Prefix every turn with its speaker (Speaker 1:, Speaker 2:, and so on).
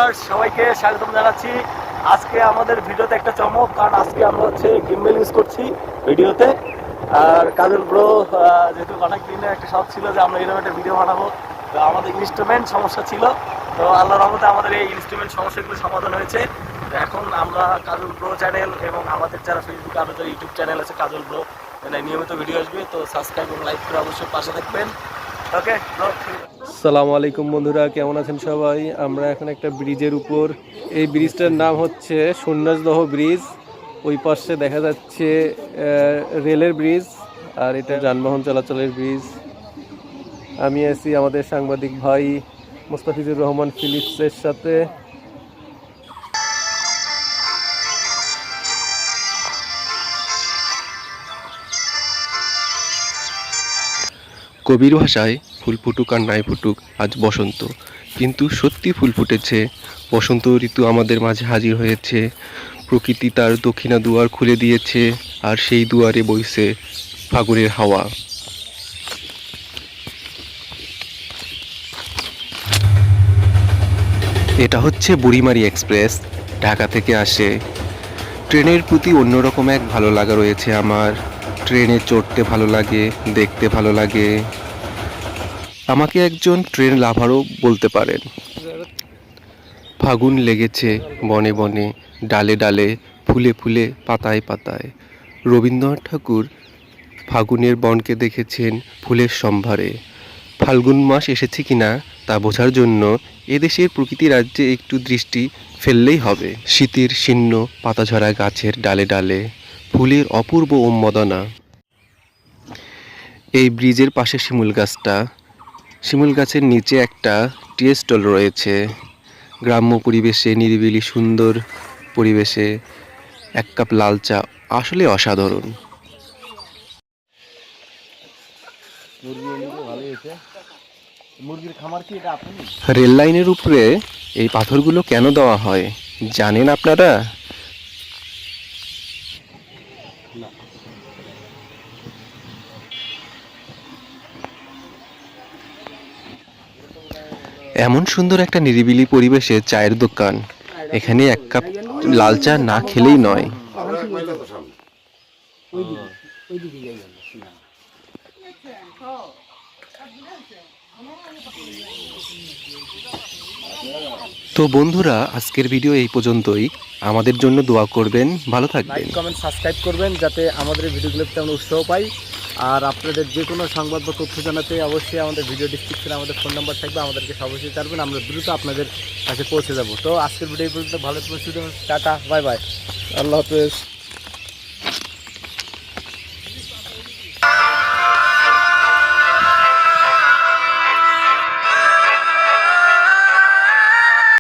Speaker 1: Viewers সবাইকে স্বাগতম জানাচ্ছি। আজকে আমাদের ভিডিওতে একটা চমক, কারণ আজকে আমরা হচ্ছে গিম্বল ইউজ করছি ভিডিওতে। আর কাজল ব্রো যেহেতু অনেক দিনের একটা শখ ছিল যে আমরা এরকম একটা ভিডিও বানাবো, তো আমাদের ইনস্ট্রুমেন্ট সমস্যা ছিল, তো আল্লাহর রহমতে আমাদের এই ইনস্ট্রুমেন্ট সমস্যাগুলো সমাধান হয়েছে। এখন আমরা কাজল ব্রো চ্যানেল এবং আমাদের যারা ফেসবুকে আমাদের ইউটিউব চ্যানেল আছে কাজল ব্রো, মানে নিয়মিত ভিডিও আসবে, তো সাবস্ক্রাইব এবং লাইক করে অবশ্যই পাশে থাকবেন। ওকে,
Speaker 2: আসসালামু আলাইকুম বন্ধুরা, কেমন আছেন সবাই? আমরা এখন একটা ব্রিজের উপর। এই ব্রিজটার নাম হচ্ছে সন্ন্যাসদহ ব্রিজ। ওই পাশে দেখা যাচ্ছে রেলের ব্রিজ, আর এটা যানবাহন চলাচলের ব্রিজ। আমি আছি আমাদের সাংবাদিক ভাই মোস্তাফিজুর রহমান ফিলিপসের সাথে।
Speaker 3: কবির ভাষায় ফুল ফুটুক আর নাই ফুটুক, আজ বসন্ত। কিন্তু সত্যি ফুল ফুটেছে, বসন্ত ঋতু আমাদের মাঝে হাজির হয়েছে। প্রকৃতি তার দক্ষিণা দুয়ার খুলে দিয়েছে, আর সেই দুয়ারে বইছে ফাগুনের হাওয়া। এটা হচ্ছে বুড়িমারি এক্সপ্রেস, ঢাকা থেকে আসে। ট্রেনের প্রতি অন্যরকম এক ভালো লাগা রয়েছে আমার। ট্রেনে চড়তে ভালো লাগে, দেখতে ভালো লাগে। আমাকে একজন ট্রেন লাভারও বলতে পারেন। ফাগুন লেগেছে বনে বনে, ডালে ডালে, ফুলে ফুলে, পাতায় পাতায়। রবীন্দ্রনাথ ঠাকুর ফাগুনের বনকে দেখেছেন ফুলের সম্ভারে। ফাল্গুন মাস এসেছে কিনা তা বোঝার জন্য এদেশের প্রকৃতি রাজ্যে একটু দৃষ্টি ফেললেই হবে। শীতের শীর্ণ পাতাঝরা গাছের ডালে ডালে ফুলের অপূর্ব উন্মাদনা। এই ব্রিজের পাশে শিমুল গাছটা, শিমুল গাছের নিচে একটা টি স্টল রয়েছে। গ্রাম্য পরিবেশে, নিরিবিলি সুন্দর পরিবেশে এক কাপ লাল চা আসলে অসাধারণ। রেল লাইনের উপরে এই পাথরগুলো কেন দেওয়া হয় জানেন আপনারা? এমন সুন্দর একটা নিরিবিলি পরিবেশে চায়ের দোকান, এখানে এক কাপ লাল চা না খেলেই নয়। তো বন্ধুরা, আজকের ভিডিও এই পর্যন্তই। আমাদের জন্য দোয়া করবেন, ভালো থাকবেন।
Speaker 1: লাইক কমেন্ট সাবস্ক্রাইব করবেন যাতে আমাদের ভিডিওগুলোতে আমরা উৎসাহ পাই। আর আপনাদের যে কোনো সংবাদ বা তথ্য জানাতে অবশ্যই আমাদের ভিডিও ডিসক্রিপশনে আমাদের ফোন নাম্বার থাকবে, আমাদেরকে অবশ্যই জানাবেন, আমরা দ্রুত আপনাদের কাছে পৌঁছে যাব। তো আজকের ভিডিও পর্যন্ত ভালো থাকবেন, টাটা, বাই বাই, আল্লাহ হাফেজ।